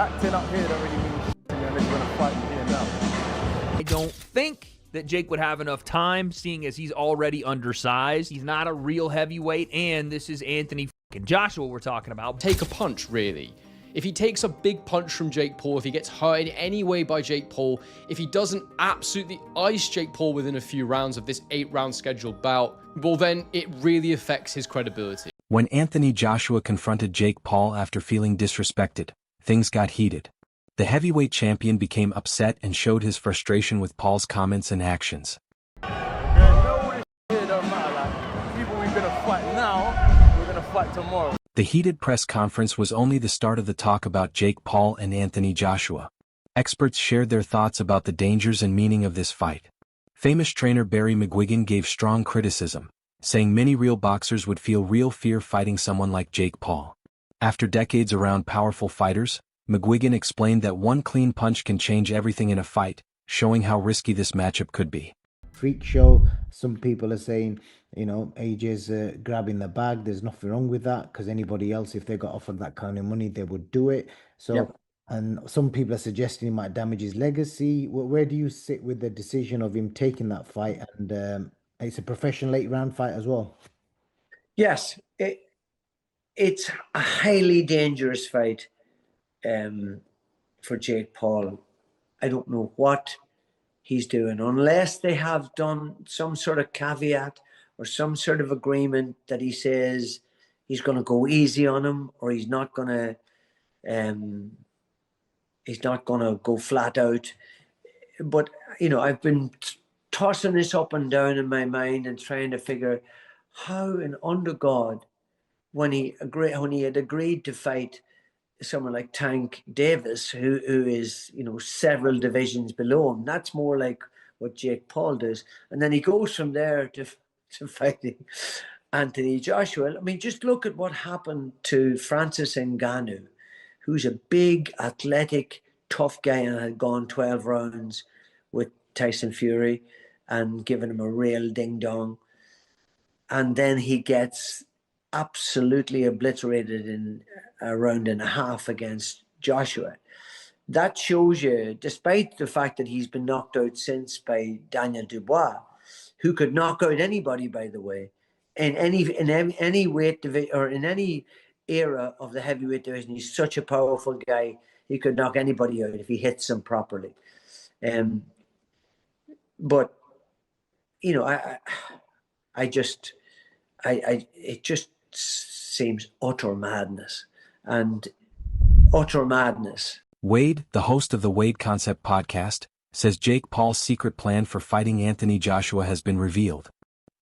acting up here don't really mean shit to me unless you're gonna fight me here now. I don't think that Jake would have enough time, seeing as he's already undersized. He's not a real heavyweight, and this is Anthony fucking Joshua we're talking about. Take a punch, really. If he takes a big punch from Jake Paul, if he gets hurt in any way by Jake Paul, if he doesn't absolutely ice Jake Paul within a few rounds of this 8-round scheduled bout, well then it really affects his credibility. When Anthony Joshua confronted Jake Paul after feeling disrespected, things got heated. The heavyweight champion became upset and showed his frustration with Paul's comments and actions. No, this shit don't matter. Like, people we're gonna fight now, we're gonna fight tomorrow. The heated press conference was only the start of the talk about Jake Paul and Anthony Joshua. Experts shared their thoughts about the dangers and meaning of this fight. Famous trainer Barry McGuigan gave strong criticism, saying many real boxers would feel real fear fighting someone like Jake Paul. After decades around powerful fighters, McGuigan explained that one clean punch can change everything in a fight, showing how risky this matchup could be. Freak show. Some people are saying, you know, AJ's grabbing the bag. There's nothing wrong with that, because anybody else, if they got offered that kind of money, they would do it. So, yep. And some people are suggesting he might damage his legacy. Where do you sit with the decision of him taking that fight? And it's a professional 8-round fight as well. Yes, it's a highly dangerous fight for Jake Paul. I don't know what he's doing, unless they have done some sort of caveat or some sort of agreement that he says he's going to go easy on him, or he's not going to go flat out. But you know, I've been tossing this up and down in my mind and trying to figure how, and under God, when he had agreed to fight someone like Tank Davis, who is, you know, several divisions below him. That's more like what Jake Paul does. And then he goes from there to fighting Anthony Joshua. I mean, just look at what happened to Francis Ngannou, who's a big, athletic, tough guy and had gone 12 rounds with Tyson Fury and given him a real ding-dong. And then he gets absolutely obliterated in a round and a half against Joshua. That shows you, despite the fact that he's been knocked out since by Daniel Dubois, who could knock out anybody, by the way, in any weight division or in any era of the heavyweight division. He's such a powerful guy; he could knock anybody out if he hits them properly. But you know, it just seems utter madness. And utter madness. Wade, the host of the Wade Concept podcast, says Jake Paul's secret plan for fighting Anthony Joshua has been revealed.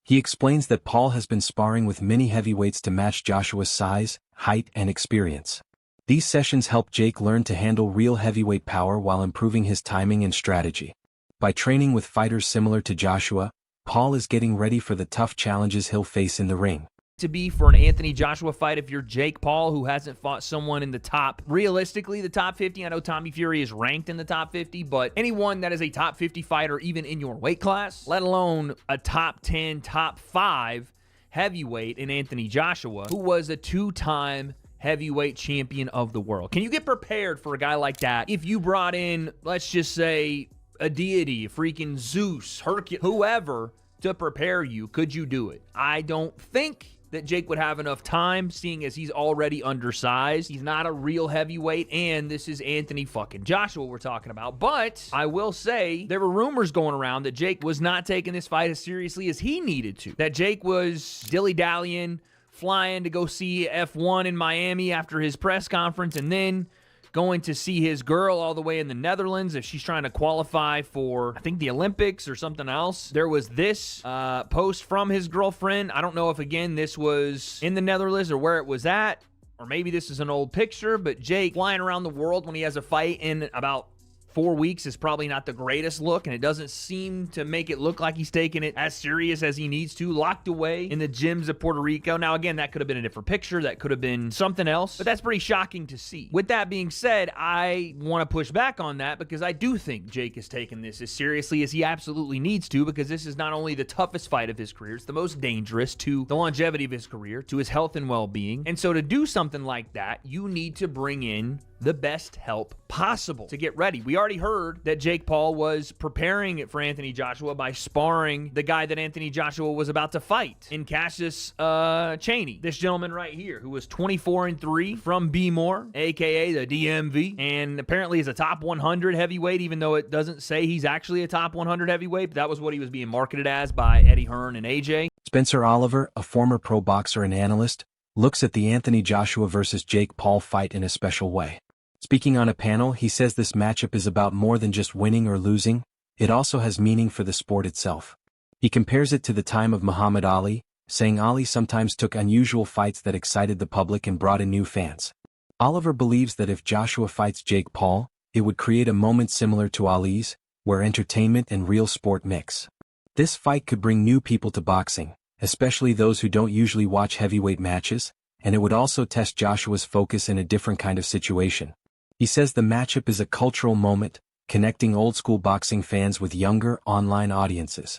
He explains that Paul has been sparring with many heavyweights to match Joshua's size, height, and experience. These sessions help Jake learn to handle real heavyweight power while improving his timing and strategy. By training with fighters similar to Joshua, Paul is getting ready for the tough challenges he'll face in the ring. To be for an Anthony Joshua fight if you're Jake Paul, who hasn't fought someone in the top, realistically, the top 50. I know Tommy Fury is ranked in the top 50, but anyone that is a top 50 fighter, even in your weight class, let alone a top 10, top 5 heavyweight in Anthony Joshua, who was a 2-time heavyweight champion of the world. Can you get prepared for a guy like that if you brought in, let's just say, a deity, freaking Zeus, Hercules, whoever, to prepare you? Could you do it? I don't think that Jake would have enough time, seeing as he's already undersized. He's not a real heavyweight, and this is Anthony fucking Joshua we're talking about. But I will say there were rumors going around that Jake was not taking this fight as seriously as he needed to. That Jake was dilly-dallying, flying to go see F1 in Miami after his press conference, and then going to see his girl all the way in the Netherlands if she's trying to qualify for, I think, the Olympics or something else. There was this post from his girlfriend. I don't know if, again, this was in the Netherlands or where it was at, or maybe this is an old picture, but Jake flying around the world when he has a fight in about 4 weeks is probably not the greatest look, and it doesn't seem to make it look like he's taking it as serious as he needs to, locked away in the gyms of Puerto Rico. Now, again, that could have been a different picture. That could have been something else, but that's pretty shocking to see. With that being said, I want to push back on that because I do think Jake is taking this as seriously as he absolutely needs to, because this is not only the toughest fight of his career, it's the most dangerous to the longevity of his career, to his health and well-being. And so to do something like that, you need to bring in the best help possible to get ready. We already heard that Jake Paul was preparing for Anthony Joshua by sparring the guy that Anthony Joshua was about to fight in Cassius Chaney. This gentleman right here, who was 24-3 from B-More, aka the DMV, and apparently is a top 100 heavyweight, even though it doesn't say he's actually a top 100 heavyweight, but that was what he was being marketed as by Eddie Hearn and AJ. Spencer Oliver, a former pro boxer and analyst, looks at the Anthony Joshua versus Jake Paul fight in a special way. Speaking on a panel, he says this matchup is about more than just winning or losing, it also has meaning for the sport itself. He compares it to the time of Muhammad Ali, saying Ali sometimes took unusual fights that excited the public and brought in new fans. Oliver believes that if Joshua fights Jake Paul, it would create a moment similar to Ali's, where entertainment and real sport mix. This fight could bring new people to boxing, especially those who don't usually watch heavyweight matches, and it would also test Joshua's focus in a different kind of situation. He says the matchup is a cultural moment, connecting old-school boxing fans with younger, online audiences.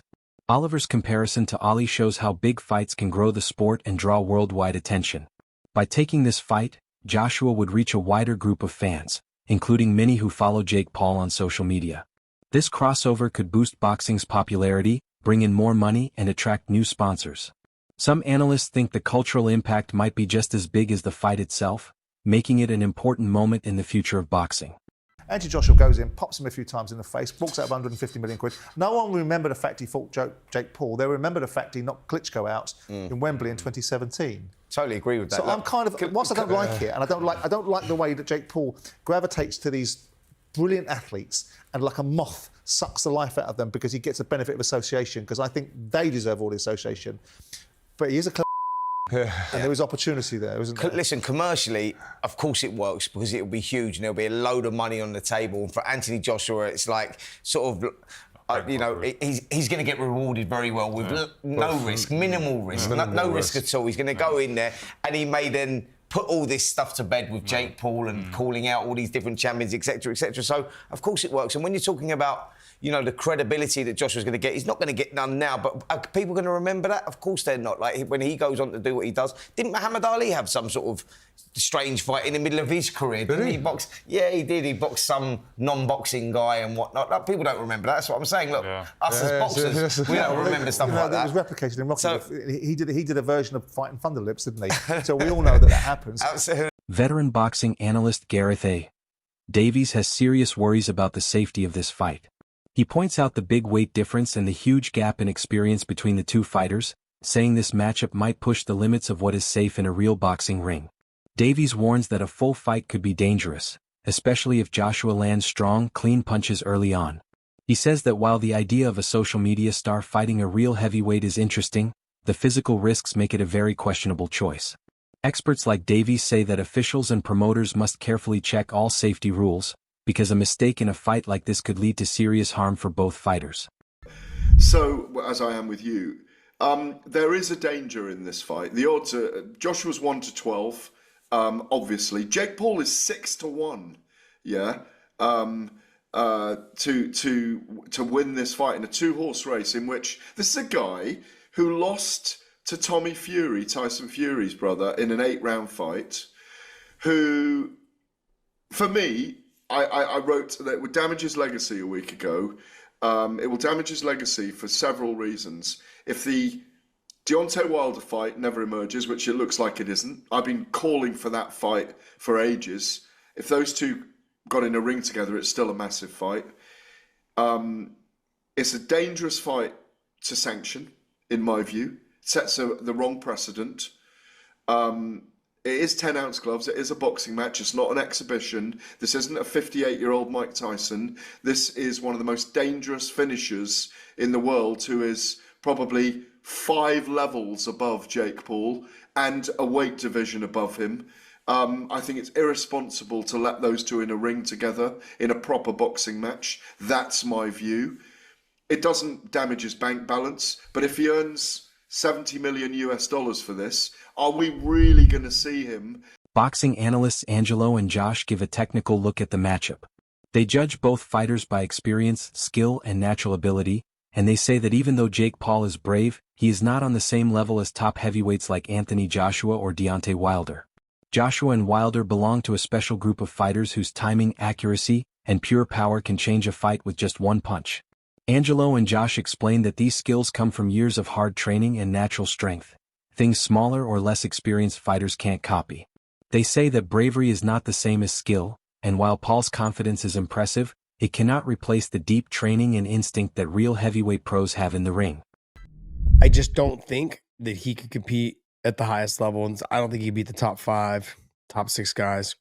Oliver's comparison to Ali shows how big fights can grow the sport and draw worldwide attention. By taking this fight, Joshua would reach a wider group of fans, including many who follow Jake Paul on social media. This crossover could boost boxing's popularity, bring in more money, and attract new sponsors. Some analysts think the cultural impact might be just as big as the fight itself, making it an important moment in the future of boxing. Anthony Joshua goes in, pops him a few times in the face, walks out of 150 million quid. No one will remember the fact he fought Jake Paul. They'll remember the fact he knocked Klitschko out in Wembley in 2017. Totally agree with that. So I'm kind of, whilst I don't like it, and I don't like the way that Jake Paul gravitates to these brilliant athletes and like a moth sucks the life out of them because he gets a benefit of association, because I think they deserve all the association. But he is a and there was opportunity there, wasn't there? Listen, commercially, of course it works because it'll be huge and there'll be a load of money on the table. And for Anthony Joshua, it's like sort of, he's going to get rewarded very well with no risk, minimal risk, no risk at all. He's going to go in there and he may then put all this stuff to bed with Jake Paul and calling out all these different champions, etc., etc. So, of course it works. And when you're talking about, the credibility that Joshua's going to get, he's not going to get none now, but are people going to remember that? Of course they're not. Like, when he goes on to do what he does, didn't Muhammad Ali have some sort of strange fight in the middle of his career? Didn't he box? Yeah, he did. He boxed some non-boxing guy and whatnot. Like, people don't remember that. That's what I'm saying. Look, us as boxers, we don't remember stuff like that. It was replicated in Rocky. So, he did a version of fighting Thunderlips, didn't he? So we all know that happens. Absolutely. Veteran boxing analyst Gareth A. Davies has serious worries about the safety of this fight. He points out the big weight difference and the huge gap in experience between the two fighters, saying this matchup might push the limits of what is safe in a real boxing ring. Davies warns that a full fight could be dangerous, especially if Joshua lands strong, clean punches early on. He says that while the idea of a social media star fighting a real heavyweight is interesting, the physical risks make it a very questionable choice. Experts like Davies say that officials and promoters must carefully check all safety rules, because a mistake in a fight like this could lead to serious harm for both fighters. So, as I am with you, there is a danger in this fight. The odds are, Joshua's 1-12, obviously. Jake Paul is 6-1, yeah, to win this fight in a two-horse race in which this is a guy who lost to Tommy Fury, Tyson Fury's brother, in an 8-round fight, who, for me, I wrote that it would damage his legacy a week ago. It will damage his legacy for several reasons. If the Deontay Wilder fight never emerges, which it looks like it isn't, I've been calling for that fight for ages. If those two got in a ring together, it's still a massive fight. It's a dangerous fight to sanction, in my view. It sets the wrong precedent. It is 10-ounce gloves. It is a boxing match. It's not an exhibition. This isn't a 58-year-old Mike Tyson. This is one of the most dangerous finishers in the world, who is probably 5 levels above Jake Paul and a weight division above him. I think it's irresponsible to let those two in a ring together in a proper boxing match. That's my view. It doesn't damage his bank balance, but if he earns $70 million for this, are we really going to see him? Boxing analysts Angelo and Josh give a technical look at the matchup. They judge both fighters by experience, skill, and natural ability, and they say that even though Jake Paul is brave, he is not on the same level as top heavyweights like Anthony Joshua or Deontay Wilder. Joshua and Wilder belong to a special group of fighters whose timing, accuracy, and pure power can change a fight with just one punch. Angelo and Josh explain that these skills come from years of hard training and natural strength, things smaller or less experienced fighters can't copy. They say that bravery is not the same as skill, and while Paul's confidence is impressive, it cannot replace the deep training and instinct that real heavyweight pros have in the ring. I just don't think that he could compete at the highest level, and I don't think he'd beat the top 5, top 6 guys.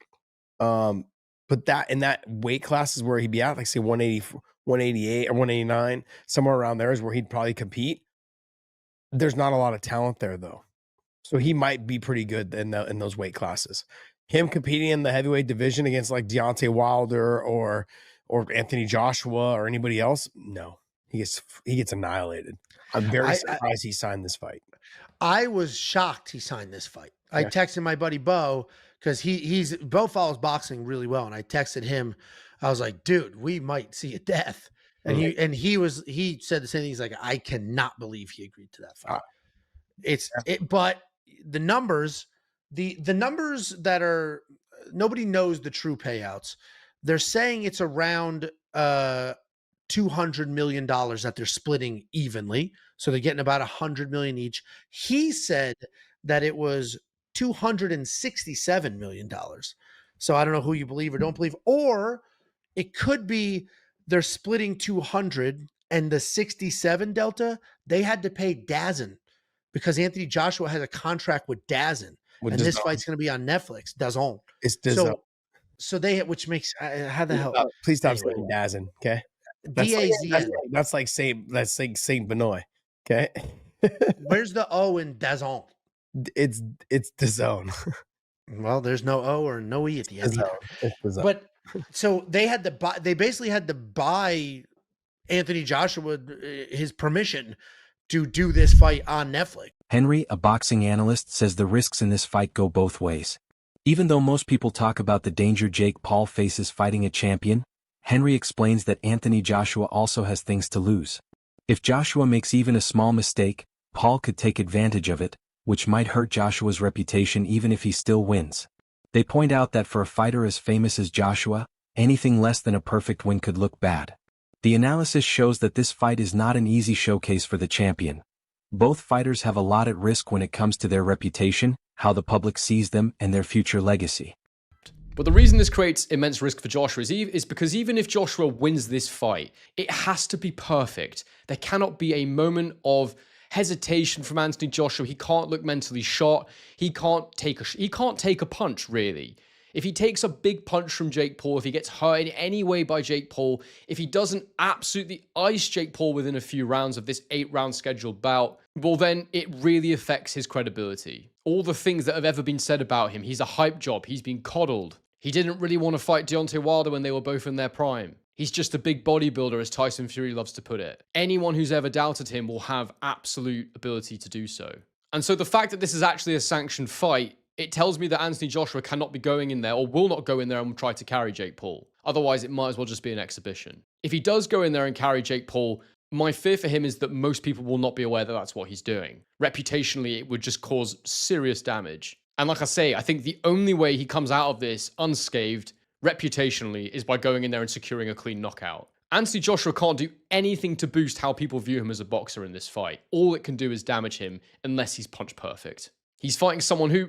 But that in that weight class is where he'd be at, like say 180, 188 or 189, somewhere around there is where he'd probably compete. There's not a lot of talent there though, so he might be pretty good in those weight classes. Him competing in the heavyweight division against like Deontay Wilder or Anthony Joshua or anybody else, no, he gets annihilated. I'm very surprised he signed this fight. I was shocked he signed this fight. I texted my buddy Bo because Bo follows boxing really well, and I texted him. I was like, dude, we might see a death. And he said the same thing. He's like, I cannot believe he agreed to that fight. But the numbers, the numbers that are, nobody knows the true payouts. They're saying it's around $200 million that they're splitting evenly. So they're getting about $100 million each. He said that it was $267 million. So I don't know who you believe or don't believe, or it could be they're splitting 200 and the 67 delta, they had to pay DAZN because Anthony Joshua has a contract with DAZN. And this fight's going to be on Netflix. DAZN. It's DAZN. So they, which makes, how the hell? Please stop saying DAZN, okay? DAZN. That's like Saint Benoit, okay? Where's the O in DAZN? It's DAZN. Well, there's no O or no E at the end. But so they had to buy, they basically had to buy Anthony Joshua his permission to do this fight on Netflix. Henry, a boxing analyst, says the risks in this fight go both ways. Even though most people talk about the danger Jake Paul faces fighting a champion, Henry explains that Anthony Joshua also has things to lose. If Joshua makes even a small mistake, Paul could take advantage of it, which might hurt Joshua's reputation even if he still wins. They point out that for a fighter as famous as Joshua, anything less than a perfect win could look bad. The analysis shows that this fight is not an easy showcase for the champion. Both fighters have a lot at risk when it comes to their reputation, how the public sees them, and their future legacy. But the reason this creates immense risk for Joshua is because even if Joshua wins this fight, it has to be perfect. There cannot be a moment of hesitation from Anthony Joshua. He can't look mentally shot. He can't take a punch, really. If he takes a big punch from Jake Paul, if he gets hurt in any way by Jake Paul, if he doesn't absolutely ice Jake Paul within a few rounds of this 8-round scheduled bout, well then it really affects his credibility. All the things that have ever been said about him, he's a hype job, he's been coddled. He didn't really want to fight Deontay Wilder when they were both in their prime. He's just a big bodybuilder, as Tyson Fury loves to put it. Anyone who's ever doubted him will have absolute ability to do so. And so the fact that this is actually a sanctioned fight, it tells me that Anthony Joshua cannot be going in there or will not go in there and try to carry Jake Paul. Otherwise, it might as well just be an exhibition. If he does go in there and carry Jake Paul, my fear for him is that most people will not be aware that that's what he's doing. Reputationally, it would just cause serious damage. And like I say, I think the only way he comes out of this unscathed, reputationally, is by going in there and securing a clean knockout. Anthony Joshua can't do anything to boost how people view him as a boxer in this fight. All it can do is damage him unless he's punch perfect. He's fighting someone who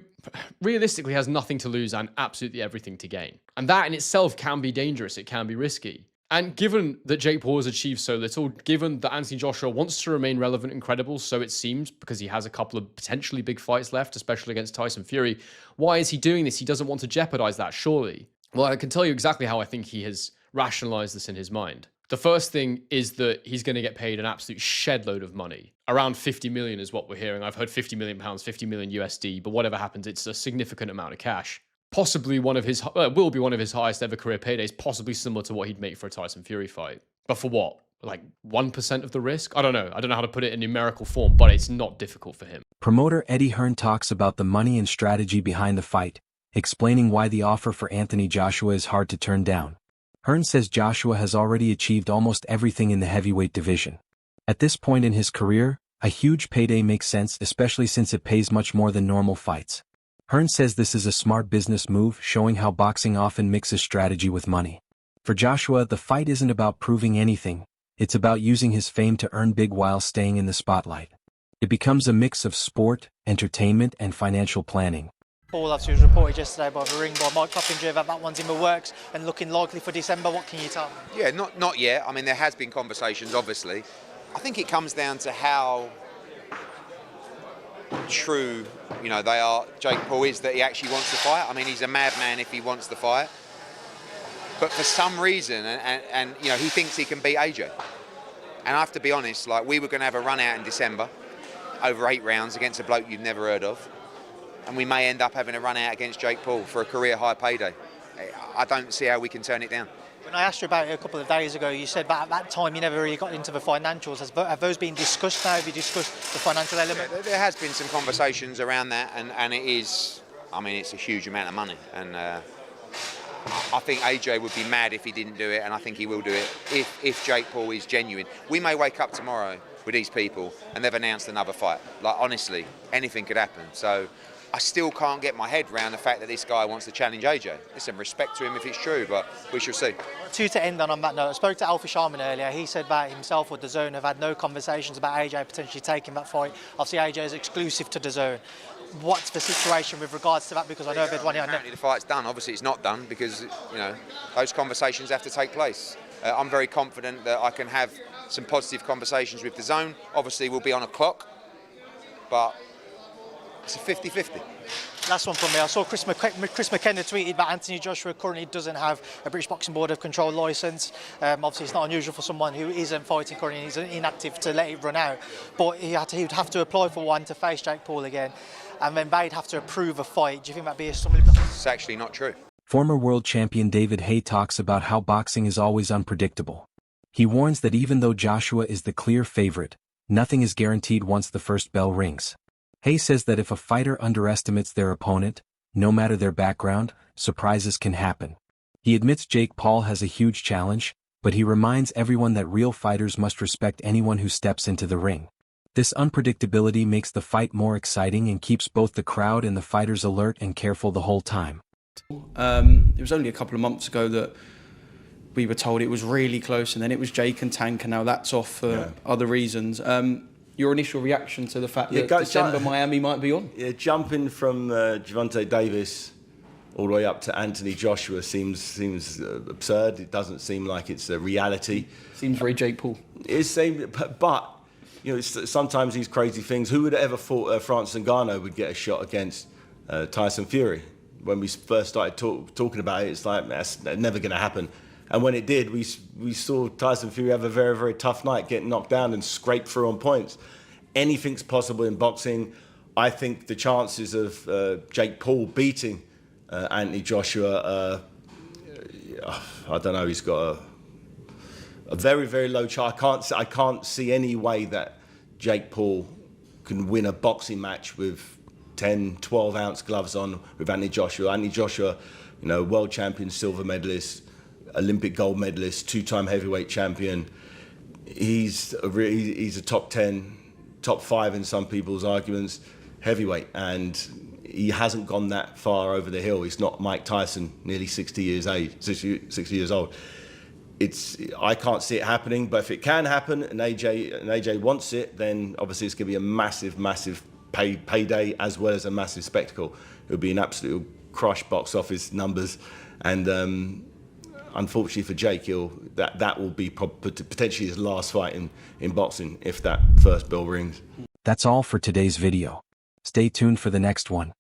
realistically has nothing to lose and absolutely everything to gain. And that in itself can be dangerous. It can be risky. And given that Jake Paul has achieved so little, given that Anthony Joshua wants to remain relevant and credible, so it seems, because he has a couple of potentially big fights left, especially against Tyson Fury, why is he doing this? He doesn't want to jeopardize that, surely. Well, I can tell you exactly how I think he has rationalized this in his mind. The first thing is that he's going to get paid an absolute shed load of money. Around 50 million is what we're hearing. I've heard 50 million pounds, 50 million USD, but whatever happens, it's a significant amount of cash. Possibly will be one of his highest ever career paydays, possibly similar to what he'd make for a Tyson Fury fight. But for what? Like 1% of the risk? I don't know. I don't know how to put it in numerical form, but it's not difficult for him. Promoter Eddie Hearn talks about the money and strategy behind the fight, explaining why the offer for Anthony Joshua is hard to turn down. Hearn says Joshua has already achieved almost everything in the heavyweight division. At this point in his career, a huge payday makes sense, especially since it pays much more than normal fights. Hearn says this is a smart business move, showing how boxing often mixes strategy with money. For Joshua, the fight isn't about proving anything, it's about using his fame to earn big while staying in the spotlight. It becomes a mix of sport, entertainment, and financial planning. Paul obviously was reported yesterday by the Ring by Mike Coppinger that one's in the works and looking likely for December. What can you tell me? Yeah, not yet. I mean, there has been conversations, obviously. I think it comes down to how true, they are. Jake Paul is that he actually wants to fight. I mean, he's a madman if he wants to fight. But for some reason, and he thinks he can beat AJ. And I have to be honest, we were going to have a run out in December over 8 rounds against a bloke you've never heard of. And we may end up having a run out against Jake Paul for a career high payday. I don't see how we can turn it down. When I asked you about it a couple of days ago, you said that at that time you never really got into the financials. Have those been discussed now? Have you discussed the financial element? Yeah, there has been some conversations around that, and it is, it's a huge amount of money. And I think AJ would be mad if he didn't do it, and I think he will do it if Jake Paul is genuine. We may wake up tomorrow with these people and they've announced another fight. Honestly, anything could happen. So I still can't get my head around the fact that this guy wants to challenge AJ. Listen, respect to him if it's true, but we shall see. To end on that note, I spoke to Alfie Sharman earlier. He said that himself with DAZN have had no conversations about AJ potentially taking that fight. Obviously, AJ is exclusive to DAZN. What's the situation with regards to that? Because I know they'd want it. Apparently the fight's done. Obviously, it's not done because those conversations have to take place. I'm very confident that I can have some positive conversations with DAZN. Obviously, we'll be on a clock, but it's a 50-50. Last one from me. I saw Chris McKenna tweeted that Anthony Joshua currently doesn't have a British Boxing Board of Control licence. Obviously, it's not unusual for someone who isn't fighting currently and he's inactive to let it run out. But he would have to apply for one to face Jake Paul again, and then they'd have to approve a fight. Do you think that'd be a stumbling block? It's actually not true. Former world champion David Haye talks about how boxing is always unpredictable. He warns that even though Joshua is the clear favorite, nothing is guaranteed once the first bell rings. Haye says that if a fighter underestimates their opponent, no matter their background, surprises can happen. He admits Jake Paul has a huge challenge, but he reminds everyone that real fighters must respect anyone who steps into the ring. This unpredictability makes the fight more exciting and keeps both the crowd and the fighters alert and careful the whole time. It was only a couple of months ago that we were told it was really close, and then it was Jake and Tank, and now that's off for other reasons. Your initial reaction to the fact that December Miami might be on? Yeah, jumping from Gervonta Davis all the way up to Anthony Joshua seems absurd. It doesn't seem like it's a reality. Seems very Jake Paul. It seems, but sometimes these crazy things. Who would have ever thought Francis Ngannou would get a shot against Tyson Fury? When we first started talking about it, it's like that's never going to happen. And when it did, we saw Tyson Fury have a very, very tough night, get knocked down and scrape through on points. Anything's possible in boxing. I think the chances of Jake Paul beating Anthony Joshua, I don't know, he's got a very, very low chance. I can't see any way that Jake Paul can win a boxing match with 10, 12-ounce gloves on with Anthony Joshua. Anthony Joshua, world champion, silver medalist, Olympic gold medalist, 2-time heavyweight champion. He's a top 10, top 5 in some people's arguments, heavyweight, and he hasn't gone that far over the hill. He's not Mike Tyson, nearly 60 years old. I can't see it happening, but if it can happen and AJ wants it, then obviously it's going to be a massive, massive payday as well as a massive spectacle. It would be an absolute crush box office numbers, and unfortunately for Jake, that will be potentially his last fight in boxing if that first bell rings. That's all for today's video. Stay tuned for the next one.